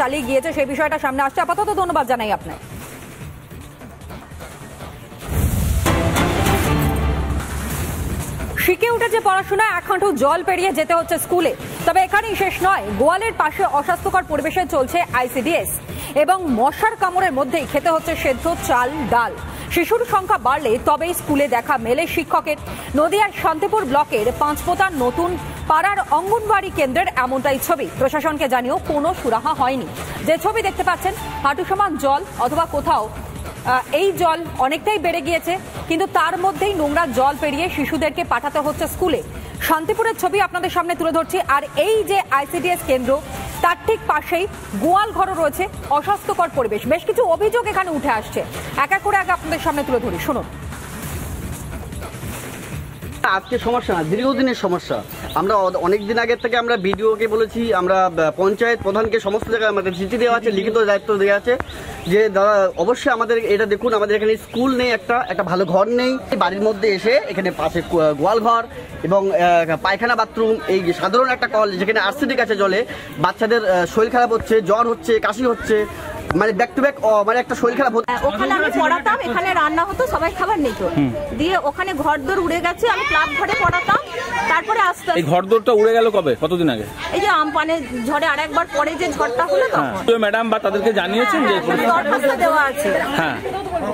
চালিয়ে গিয়েছে সেই বিষয়টা সামনে আসছে। আপাতত ধন্যবাদ জানাই আপনার। শিখে উঠেছে পড়াশোনা, এক হাঁটু জল পেরিয়ে যেতে হচ্ছে স্কুলে। তবে এখানেই শেষ নয়, গোয়ালের পাশে অস্বাস্থ্যকর পরিবেশে চলছে আইসিডিএস এবং মশার কামড়ের মধ্যেই খেতে হচ্ছে সেদ্ধ চাল ডাল। শিশুর সংখ্যা বাড়লে তবেই স্কুলে দেখা মেলে শিক্ষকের। নদিয়ার শান্তিপুর ব্লকের পাঁচপোতার নতুন পাড়ার অঙ্গনওয়াড়ি কেন্দ্রের এমনটাই ছবি। প্রশাসনকে জানিয়েও কোনো সুরাহা হয়নি। যে ছবি দেখতে পাচ্ছেন, হাঁটু সমান জল, অথবা কোথাও এই জল অনেকটাই বেড়ে গিয়েছে, কিন্তু তার মধ্যেই নোংরা জল পেরিয়ে শিশুদেরকে পাঠাতে হচ্ছে স্কুলে। শান্তিপুরের ছবি আপনাদের সামনে তুলে ধরছি। আর এই যে আইসিডিএস কেন্দ্র, তার ঠিক পাশেই গোয়াল ঘরও রয়েছে, অস্বাস্থ্যকর পরিবেশ। বেশ কিছু অভিযোগ এখানে উঠে আসছে, এক এক করে আগে আপনাদের সামনে তুলে ধরি, শুনুন। আজকে সমস্যা না, দীর্ঘদিনের সমস্যা। আমরা অনেক দিন আগের থেকে আমরা বিডিওকে বলেছি, আমরা পঞ্চায়েত প্রধানকে সমস্ত জায়গায় আমাদের চিঠি দেওয়া আছে, লিখিত দায়িত্ব দেওয়া আছে যে দাদা অবশ্যই আমাদের এটা দেখুন, আমাদের এখানে স্কুল নেই, একটা ভালো ঘর নেই। বাড়ির মধ্যে এসে এখানে পাশে গোয়াল ঘর এবং পায়খানা বাথরুম, এই সাধারণ একটা কল যেখানে আর্সেনিক আছে জলে, বাচ্চাদের শরীর খারাপ হচ্ছে, জ্বর হচ্ছে, কাশি হচ্ছে, মানে ব্যাক টু ব্যাক মানে একটা শরীর খারাপ হচ্ছে। ওখানে আমি পড়াতাম, এখানে রান্না হতো, সবাই খাবার নিত, দিয়ে ওখানে ঘরদোর উড়ে গেছে। আমি ক্লাব ঘরে পড়াতাম, তারপরে আস্তে এই ঘরদোরটা উড়ে গেল কবে, কতদিন আগে? এই যে আমপানে ঝড়ে আরেকবার পরে যে ঝড়টা হলো তখন। তো ম্যাডাম বা তাদেরকে জানিয়েছেন যে দরখাস্ত দেওয়া আছে? হ্যাঁ,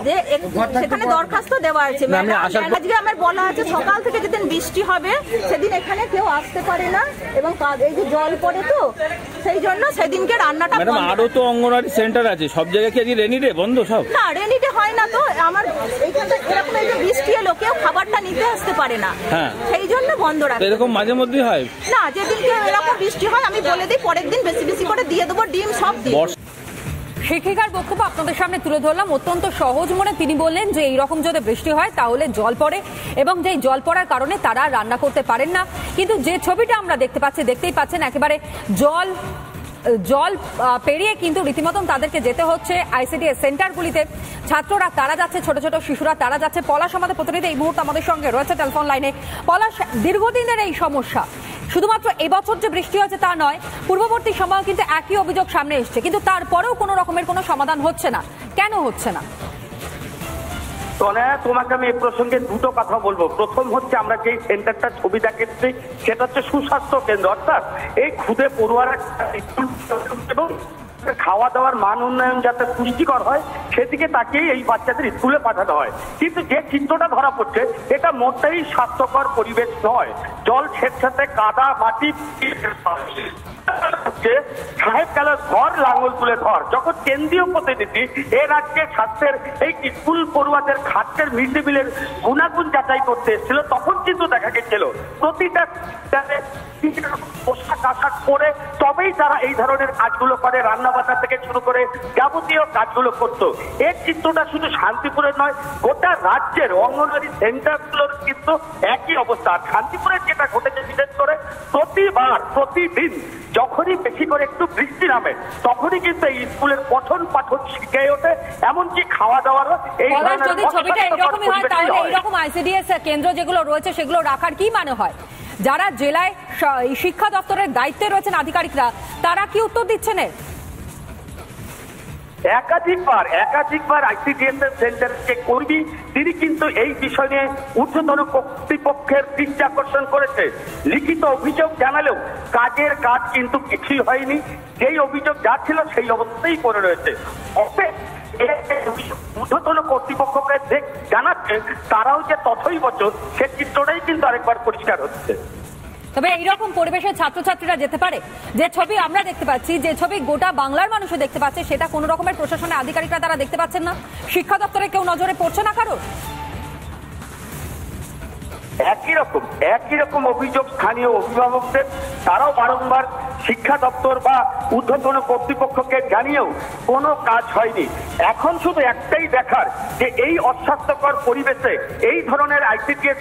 যে সেখানে দরখাস্ত দেওয়া আছে। আজকে আমার বলা আছে সকাল থেকে যেদিন বৃষ্টি হবে সেদিন এখানে কেউ আসতে পারে না, এবং এই যে জল পড়ে তো সেই জন্য সেদিনকে রান্নাটা। ম্যাডাম আরো তো অঙ্গনওয়াড়ি সেন্টার আছে, সব জায়গায় কি আজকে রেনি ডে বন্ধ সব? না, রেনি ডে হয় না তো। আমার এইখানটা এরকম এই যে বৃষ্টি এলো, কেউ খাবারটা নিতে আসতে পারে না, সেই জন্য বন্ধ রাখে। এরকম মাঝে মধ্যে হয় না, যেদিনকে এরকম বৃষ্টি হয় আমি বলে দিই পরের দিন বেশি বেশি করে দিয়ে দেবো, ডিম সব দিয়ে। শিক্ষিকার বক্তব্য আপনাদের সামনে তুলে ধরলাম। অত্যন্ত সহজ মনে তিনি বললেন যে এইরকম যদি বৃষ্টি হয় তাহলে জল পড়ে, এবং যে জল পড়ার কারণে তারা রান্না করতে পারেন না। কিন্তু যে ছবিটা আমরা দেখতে পাচ্ছি, দেখতেই পাচ্ছেন একেবারে জল পেরিয়ে কিন্তু রীতিমতন তাদেরকে যেতে হচ্ছে আইসিডিএস সেন্টারগুলিতে। ছাত্ররা তারা যাচ্ছে, ছোট ছোট শিশুরা তারা যাচ্ছে। পলাশ আমাদের প্রতিনিধি এই মুহূর্তে আমাদের সঙ্গে রয়েছে টেলিফোন লাইনে। পলাশ, দীর্ঘদিনের এই সমস্যা, শুধুমাত্র এবছর যে বৃষ্টি হয়েছে তা নয়, পূর্ববর্তী সময় কিন্তু একই অভিযোগ সামনে এসছে, কিন্তু তারপরেও কোনো রকমের কোনো সমাধান হচ্ছে না। কেন হচ্ছে না? তোমাকে আমি এই প্রসঙ্গে দুটো কথা বলবো। প্রথম হচ্ছে, আমরা যে সেন্টারটা ছবি দেখাচ্ছি সেটা হচ্ছে সুস্বাস্থ্য কেন্দ্র, অর্থাৎ এই খুদে পড়ুয়ারা এবং খাওয়া দাওয়ার মান উন্নয়ন যাতে পুষ্টিকর হয় সেদিকে তাকিয়ে এই বাচ্চাদের স্কুলে পাঠানো হয়। কিন্তু যে চিত্রটা ধরা পড়ছে এটা মোটেই স্বাস্থ্যকর পরিবেশ নয়। জল স্বেচ্ছাতে কাদা মাটি সাহেব কালার ঘর লাঙ্গল তুলে ধর। যখন কেন্দ্রীয় প্রতিনিধি এ রাজ্যের স্বাস্থ্যের এই স্কুল পড়ুয়াদের খাদ্যের মিড ডে মিলের গুণাগুণ যাচাই করতে এসেছিল, তখন কিন্তু দেখা গেছিল প্রতিটা পোশাক আশাক পরে তবেই তারা এই ধরনের কাজগুলো করে, রান্না বান্না থেকে শুরু করে যাবতীয় কাজগুলো করতো। এর চিত্রটা শুধু শান্তিপুরের নয়, গোটা রাজ্যের অঙ্গনওয়াড়ি সেন্টারগুলোর কিন্তু একই অবস্থা। শান্তিপুরের যেটা ঘটেছে, বিশেষ করে প্রতিদিন যখনই বেশি করে একটু বৃষ্টি নামে তখনই কিন্তু এই স্কুলের পঠন পাঠন শিখে ওঠে, এমনকি খাওয়া দাওয়ারও এই যদি ছবিটা এরকমই হয় তাহলে এইরকম আইসিডিএস কেন্দ্র যেগুলো রয়েছে সেগুলো রাখার কি মানে হয়? যারা জেলায় শিক্ষা দপ্তরের দায়িত্বে রয়েছেন আধিকারিকরা, তারা কি উত্তর দিচ্ছেন? একাধিকবার আইসিডিএস সেন্টারের যে কর্মী তিনি কিন্তু এই বিষয় নিয়ে ঊর্ধ্বতন কর্তৃপক্ষের দৃষ্টি আকর্ষণ করেছে। লিখিত অভিযোগ জানালেও কাজের কাজ কিন্তু কিছুই হয়নি। যেই অভিযোগ যা ছিল সেই অবস্থাতেই পড়ে রয়েছে। ঊর্ধ্বতন কর্তৃপক্ষকে জানাচ্ছে তারাও যে তথই বছর, সে চিত্রটাই কিন্তু আরেকবার পরিষ্কার হচ্ছে। তবে এইরকম পরিবেশে ছাত্রছাত্রীরা যেতে পারে? যে ছবি আমরা দেখতে পাচ্ছি, যে ছবি গোটা বাংলার মানুষও দেখতে পাচ্ছে, সেটা কোনো রকমের প্রশাসনের আধিকারিকরা তারা দেখতে পাচ্ছেন না? শিক্ষা দপ্তরে কেউ নজরে পড়ছে না কারো? একই রকম অভিযোগ স্থানীয় অভিভাবকদের। তারাও বারংবার শিক্ষা দপ্তর বা ঊর্ধ্বতন কর্তৃপক্ষকে জানিয়েও কোনো কাজ হয়নি। এখন শুধু একটাই দেখার যে এই অস্বাস্থ্যকর পরিবেশে এই ধরনের আইসিডিএস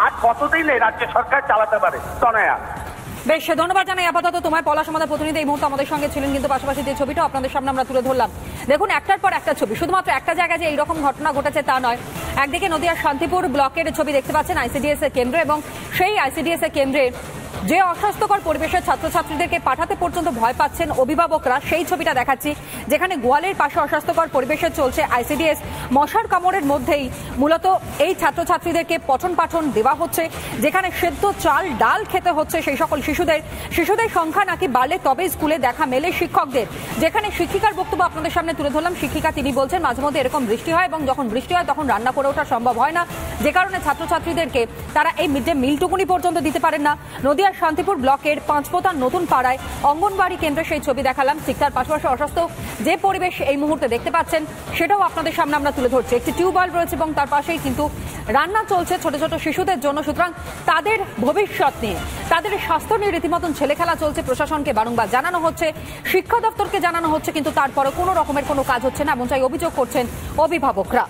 আর কতদিন এই রাজ্য সরকার চালাতে পারে। তনয়া, বেশ, ধন্যবাদ জানাই আপাতত তোমায়। পলাশ আমাদের প্রতিনিধি এই মুহূর্তে আমাদের সঙ্গে ছিলেন, কিন্তু পাশাপাশি যে ছবিটা আপনাদের সামনে আমরা তুলে ধরলাম, দেখুন একটার পর একটা ছবি। শুধুমাত্র একটা জায়গায় যে এইরকম ঘটনা ঘটেছে তা নয়। একদিকে নদিয়ার শান্তিপুর ব্লকের ছবি দেখতে পাচ্ছেন আইসিডিএস এর কেন্দ্র, এবং সেই আইসিডিএস এর কেন্দ্রে যে অস্বাস্থ্যকর পরিবেশে ছাত্রছাত্রীদেরকে পাঠাতে পর্যন্ত ভয় পাচ্ছেন অভিভাবকরা, সেই ছবিটা দেখাচ্ছি, যেখানে গোয়ালের পাশে অস্বাস্থ্যকর পরিবেশে চলছে আইসিডিএস। মশার কামড়ের মধ্যেই মূলত এই ছাত্রছাত্রীদেরকে পঠন পাঠন দেওয়া হচ্ছে, যেখানে সেদ্ধ চাল ডাল খেতে হচ্ছে সেই সকল শিশুদের সংখ্যা নাকি বাড়লে তবেই স্কুলে দেখা মেলে শিক্ষকদের। যেখানে শিক্ষিকার বক্তব্য আপনাদের সামনে তুলে ধরলাম। শিক্ষিকা তিনি বলছেন মাঝে মধ্যে এরকম বৃষ্টি হয় এবং যখন বৃষ্টি হয় তখন রান্না করে ওঠা সম্ভব হয় না, যে কারণে ছাত্রছাত্রীদেরকে তারা এই মিড ডে মিলটুকুনি পর্যন্ত দিতে পারেন না। নদিয়ার শান্তিপুর ব্লকের পাঁচপোতার নতুন পাড়ায় অঙ্গনবাড়ি কেন্দ্রে সেই ছবি দেখালাম। ঠিক তার পাশাপাশি অস্বাস্থ্য যে পরিবেশ এই মুহূর্তে দেখতে পাচ্ছেন সেটাও আপনাদের সামনে আমরা তুলে ধরছি। একটি টিউবওয়েল রয়েছে এবং তার পাশেই কিন্তু রান্না চলছে ছোট ছোট শিশুদের জন্য। সুতরাং তাদের ভবিষ্যৎ নিয়ে, তাদের স্বাস্থ্য নিয়ে রীতিমতন ছেলে খেলা চলছে। প্রশাসনকে বারংবার জানানো হচ্ছে, শিক্ষা দপ্তরকে জানানো হচ্ছে, কিন্তু তারপরে কোনো রকমের কোনো কাজ হচ্ছে না, এমনটাই অভিযোগ করছেন অভিভাবকরা।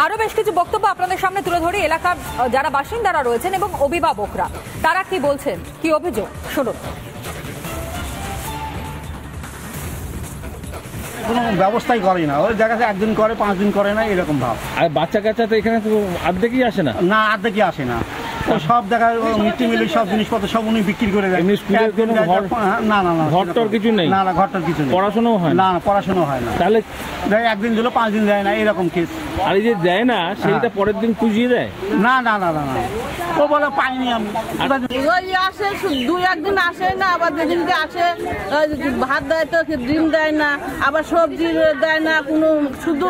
আরো বেশ কিছু বক্তব্য আপনাদের সামনে তুলে ধরি এলাকার যারা বাসিন্দারা রয়েছেন এবং অভিভাবকরা, তারা কি বলছেন, কি অভিযোগ শুনুন। কোনো ব্যবস্থাই করে না, ওই জায়গাতে একদিন করে 5 দিন করে না, এরকম ভাব। আর বাচ্চা কাচ্চা তো এখানে তো অর্ধেকই আসে না। না, অর্ধেকই আসে না। ও সব জায়গায় মিড ডে মিলের সব জিনিসপত্র সব উনি বিক্রি করে দেয়। স্কুলের কোনো ঘর না না না, ঘরটর কিছু নেই। না না, ঘরটর কিছু নেই, পড়াশোনাও হয় না না, পড়াশোনা হয় না। তাহলে দেয় একদিন দিল, 5 দিন দেয় না, এরকম কেস। আর এই যে দেয় না সেইটা পরের দিন খুঁজিয়ে দেয়। না না না না না, ও বলে পাইনি আমি। ওই আসে 2-1 দিন আসে না, আবার যেদিনকে আসে ভাত দেয় তো ডিম দেয় না, আবার সবজি দেয় না কোনো, শুধু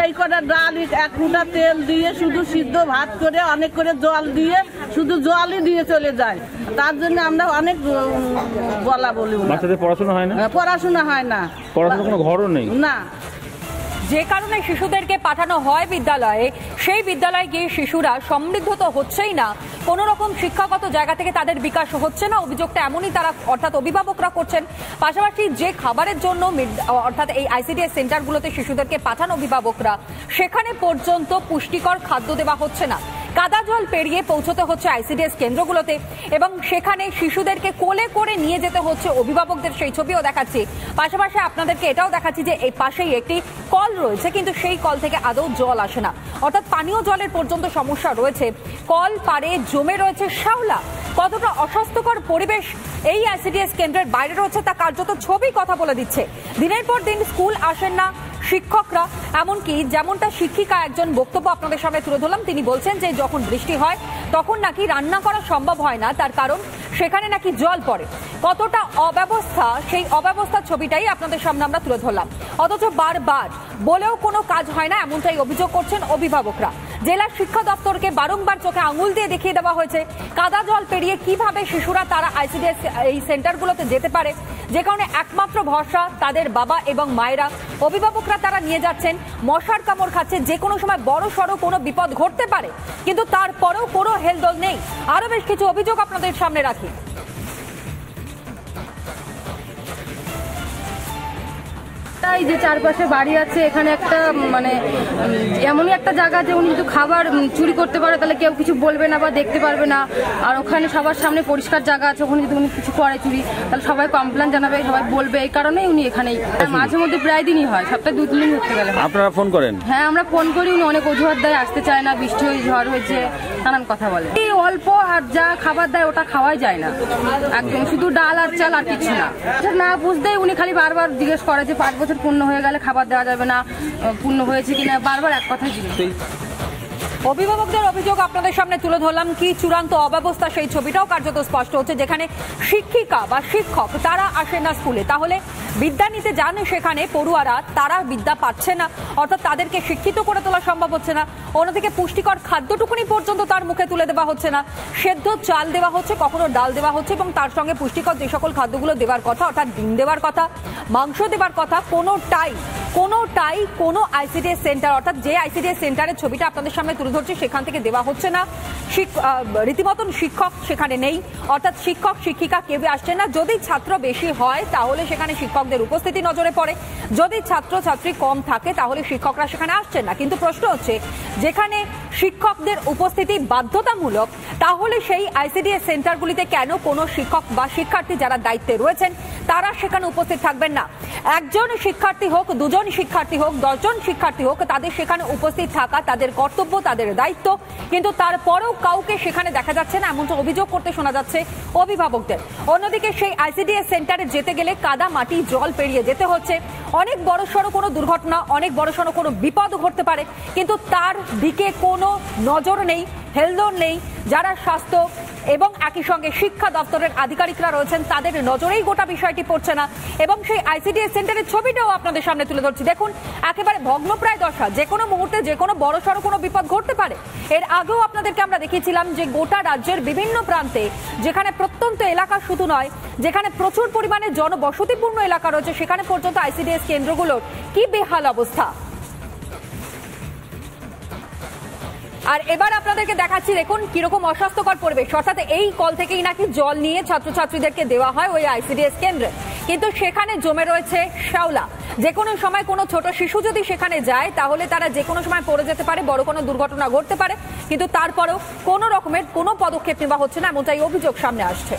এই কটা ডাল 1 মুঠা তেল দিয়ে শুধু সিদ্ধ ভাত করে অনেক করে জল দিয়ে শুধু জলই দিয়ে চলে যায়। তার জন্য আমরা অনেক বলা বলি। বাচ্চাদের পড়াশোনা হয় না, পড়াশোনা হয় না, পড়াশোনা কোনো ঘরও নেই না। যে কারণে শিশুদেরকে পাঠানো হয় বিদ্যালয়ে, সেই বিদ্যালয়ে গিয়ে শিশুরা সমৃদ্ধ তো হচ্ছেই না, কোনো রকম শিক্ষাগত জায়গা থেকে তাদের বিকাশ হচ্ছে না। অভিযোগটা এমনই তারা অর্থাৎ অভিভাবকরা করছেন। পাশাপাশি যে খাবারের জন্য অর্থাৎ এই আইসিডিএস সেন্টারগুলোতে শিশুদেরকে পাঠান অভিভাবকরা, সেখানে পর্যন্ত পুষ্টিকর খাদ্য দেওয়া হচ্ছে না। কাদা জল পেরিয়ে পৌঁছতে হচ্ছে আইসিডিএস কেন্দ্রগুলোতে এবং সেখানে শিশুদেরকে কোলে করে নিয়ে যেতে হচ্ছে অভিভাবকদের, সেই ছবিও দেখাচ্ছি। পাশাপাশি আপনাদেরকে এটাও দেখাচ্ছি যে এই পাশেই একটি কল রয়েছে, কিন্তু সেই কল থেকে আদৌ জল আসে না, অর্থাৎ পানীয় জলের পর্যন্ত সমস্যা রয়েছে। কল পারে জমে রয়েছে শ্যাওলা। কতটা অস্বাস্থ্যকর পরিবেশ এই আইসিডিএস কেন্দ্রের বাইরে রয়েছে তা কার্যত ছবি কথা বলে দিচ্ছে। দিনের পর দিন স্কুল আসেন না শিক্ষকরা, এমনকি যেমনটা শিক্ষিকা একজন বক্তব্য আপনাদের সামনে তুলে ধরলাম, তিনি বলছেন যে যখন বৃষ্টি হয় তখন নাকি রান্না করা সম্ভব হয় না, তার কারণ সেখানে নাকি জল পড়ে। কতটা অব্যবস্থা, সেই অব্যবস্থার ছবিটাই আপনাদের সামনে আমরা তুলে ধরলাম। অথচ বারবার বলেও কোনো কাজ হয় না, এমনটাই অভিযোগ করছেন অভিভাবকরা। জেলা শিক্ষা দপ্তরকে বারংবার চোখে আঙুল দিয়ে দেখিয়ে দেওয়া হয়েছে কাদা জল পেরিয়ে কিভাবে শিশুরা তারা আইসিডিএস এই সেন্টারগুলোতে যেতে পারে, যে কারণে একমাত্র ভরসা তাদের বাবা এবং মায়েরা। অভিভাবকরা তারা নিয়ে যাচ্ছেন, মশার কামড় খাচ্ছে, যে কোনো সময় বড় সড়ো কোনো বিপদ ঘটতে পারে, কিন্তু তারপরেও কোনো হেলদোল নেই। আরো বেশ কিছু অভিযোগ আপনাদের সামনে রাখি। এই যে চারপাশে বাড়ি আছে, এখানে একটা মানে এমনই একটা জায়গা যে উনি যদি খাবার চুরি করতে পারে তাহলে কেউ কিছু বলবে না বা দেখতে পারবে না। আর ওখানে সবার সামনে পরিষ্কার জায়গা আছে, ওখানে যদি উনি কিছু করে চুরি তাহলে সবাই কমপ্লেন জানাবে, সবাই বলবে, এই কারণেই উনি এখানেই। মাঝে মধ্যে প্রায় দিনই হয়, সপ্তাহে 2-3 দিন হতে গেলে। আপনারা ফোন করেন? হ্যাঁ, আমরা ফোন করি, উনি অনেক অজুহাত দেয়, আসতে চায় না, বৃষ্টি হয়েছে, ঝড় হয়েছে, নানান কথা বলে। এই অল্প আর যা খাবার দেয় ওটা খাওয়াই যায় না একদম, শুধু ডাল আর চাল আর কিছু না। না বুঝতেই উনি খালি বারবার জিজ্ঞেস করে যে 5 বছর পূর্ণ হয়ে গেলে খাবার দেওয়া যাবে না, পূর্ণ হয়েছে কিনা, বারবার এক কথাই জিজ্ঞেস। অভিভাবকদের অভিযোগ আপনাদের সামনে তুলে ধরলাম। কি চূড়ান্ত অব্যবস্থা সেই ছবিটাও কার্যত স্পষ্ট হচ্ছে, যেখানে শিক্ষিকা বা শিক্ষক তারা আসে না স্কুলে, তাহলে বিদ্যা নিতে যান সেখানে পড়ুয়ারা, তারা বিদ্যা পাচ্ছে না, অর্থাৎ তাদেরকে শিক্ষিত করে তোলা সম্ভব হচ্ছে না। অন্যদিকে পুষ্টিকর খাদ্যটুকুনি পর্যন্ত তার মুখে তুলে দেওয়া হচ্ছে না। সেদ্ধ চাল দেওয়া হচ্ছে, কখনো ডাল দেওয়া হচ্ছে, এবং তার সঙ্গে পুষ্টিকর যে সকল খাদ্যগুলো দেওয়ার কথা, অর্থাৎ ডিম দেওয়ার কথা, মাংস দেওয়ার কথা, কোনোটাই কোনো আইসিডিএস সেন্টার, অর্থাৎ যে আইসিডিএস সেন্টারের ছবিটা আপনাদের সামনে তুলে ধরছি সেখান থেকে দেওয়া হচ্ছে না। রীতিমতন শিক্ষক সেখানে নেই, অর্থাৎ শিক্ষক শিক্ষিকা কেউ আসছে না। যদি ছাত্র বেশি হয় তাহলে সেখানে শিক্ষকদের উপস্থিতি নজরে পড়ে, যদি ছাত্র ছাত্রী কম থাকে তাহলে শিক্ষকরা সেখানে আসছেন না। কিন্তু প্রশ্ন হচ্ছে, যেখানে শিক্ষকদের উপস্থিতি বাধ্যতামূলক, তাহলে সেই আইসিডিএস সেন্টারগুলিতে কেন কোনো শিক্ষক বা শিক্ষার্থী যারা দায়িত্বে রয়েছেন তারা সেখানে উপস্থিত থাকবেন না। একজন শিক্ষার্থী হোক, দুজন শিক্ষার্থী হোক, 10 জন শিক্ষার্থী হোক, তাদের সেখানে উপস্থিত থাকা তাদের কর্তব্য, তাদের দায়িত্ব, কিন্তু তারপরেও কাউকে সেখানে দেখা যাচ্ছে না, এমন অভিযোগ করতে শোনা যাচ্ছে অভিভাবকদের। অন্যদিকে সেই আইসিডিএস সেন্টারে যেতে গেলে কাদা মাটি জল পেরিয়ে যেতে হচ্ছে। অনেক বড়সড় কোনো দুর্ঘটনা, অনেক বড়সড় কোনো বিপদ ঘটতে পারে, কিন্তু তার দিকে কোনো নজর নেই, হেলদোল নেই। যারা স্বাস্থ্য এবং একই সঙ্গে শিক্ষা দপ্তরের আধিকারিকরা রয়েছেন তাদের নজরেই গোটা বিষয়টি পড়ছে না। এবং সেই আইসিডিএস সেন্টারের ছবিটাও আপনাদের সামনে তুলে ধরছি। দেখুন, একেবারে ভগ্নপ্রায় দশা, যে কোনো মুহূর্তে যে কোনো বড়সড় কোনো বিপদ ঘটতে পারে। এর আগেও আপনাদেরকে আমরা দেখিয়েছিলাম যে গোটা রাজ্যের বিভিন্ন প্রান্তে, যেখানে প্রত্যন্ত এলাকা শুধু নয়, যেখানে প্রচুর পরিমাণে জনবসতিপূর্ণ এলাকা রয়েছে, সেখানে পর্যন্ত আইসিডিএস কেন্দ্রগুলোর কি বেহাল অবস্থা। আর এবার আপনাদেরকে দেখাচ্ছি, দেখুন কিরকম অস্বাস্থ্যকর পরিবেশ। অর্থাৎ এই কল থেকেই নাকি জল নিয়ে ছাত্রছাত্রীদেরকে দেওয়া হয় ওই আইসিডিএস কেন্দ্রে, কিন্তু সেখানে জমে রয়েছে শ্যাওলা। যে কোনো সময় কোনো ছোট শিশু যদি সেখানে যায় তাহলে তারা যে কোনো সময় পড়ে যেতে পারে, বড় কোনো দুর্ঘটনা ঘটতে পারে, কিন্তু তারপরেও কোনো রকমের কোনো পদক্ষেপ নেওয়া হচ্ছে না, এমনটাই অভিযোগ সামনে আসছে।